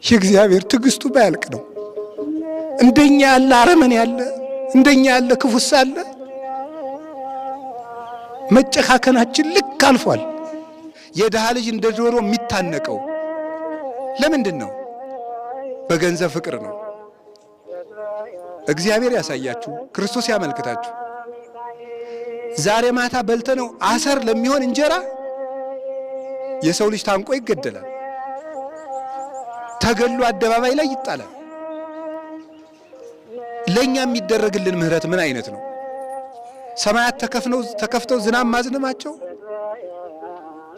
የእግዚአብሔር ትዕግስቱ ባያልቅ ነው። እንደኛ ያለ አረመኔ ያለ፣ እንደኛ ያለ ክፉስ አለ። መጨካከናችን ልክ አልፏል። የድሃ ልጅ እንደ ዶሮ የሚታነቀው ለምንድን ነው? በገንዘብ ፍቅር ነው። እግዚአብሔር ያሳያችሁ፣ ክርስቶስ ያመልክታችሁ። ዛሬ ማታ በልተነው አሰር ለሚሆን እንጀራ የሰው ልጅ ታንቆ ይገደላል፣ ተገሎ አደባባይ ላይ ይጣላል። ለኛ የሚደረግልን ምህረት ምን አይነት ነው? ሰማያት ተከፍተው ዝናብ ማዝነማቸው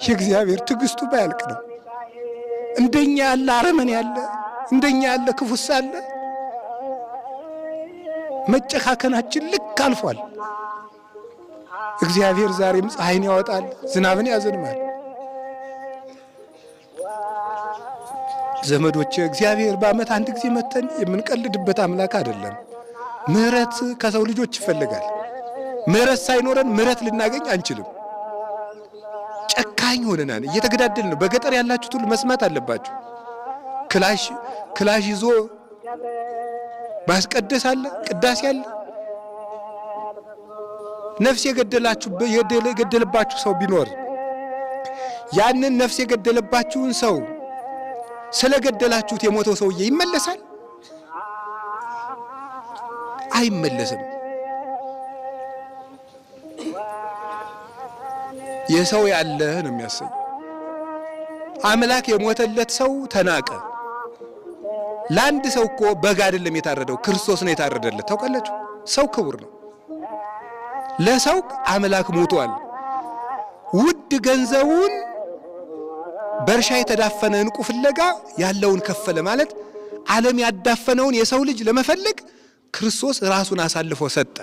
የእግዚአብሔር ትዕግስቱ ባያልቅ ነው። እንደኛ ያለ አረመኔ ያለ፣ እንደኛ ያለ ክፉስ አለ። መጨካከናችን ልክ አልፏል። እግዚአብሔር ዛሬም ፀሐይን ያወጣል፣ ዝናብን ያዘንማል። ዘመዶቼ እግዚአብሔር በዓመት አንድ ጊዜ መተን የምንቀልድበት አምላክ አይደለም። ምህረት ከሰው ልጆች ይፈልጋል። ምህረት ሳይኖረን ምህረት ልናገኝ አንችልም። ጨካኝ ሆነናል፣ እየተገዳደልን ነው። በገጠር ያላችሁት ሁሉ መስማት አለባችሁ። ክላሽ ይዞ ማስቀደስ አለ፣ ቅዳሴ አለ። ነፍስ የገደለባችሁ ሰው ቢኖር ያንን ነፍስ የገደለባችሁን ሰው ስለገደላችሁት የሞተው ሰውዬ ይመለሳል? አይመለስም። የሰው ያለህ ነው የሚያሰኝ። አምላክ የሞተለት ሰው ተናቀ። ለአንድ ሰው እኮ በግ አይደለም የታረደው፣ ክርስቶስ ነው የታረደለት። ታውቃላችሁ? ሰው ክቡር ነው። ለሰው አምላክ ሞቷል። ውድ ገንዘቡን በእርሻ የተዳፈነ ዕንቁ ፍለጋ ያለውን ከፈለ ማለት ዓለም ያዳፈነውን የሰው ልጅ ለመፈለግ ክርስቶስ ራሱን አሳልፎ ሰጠ።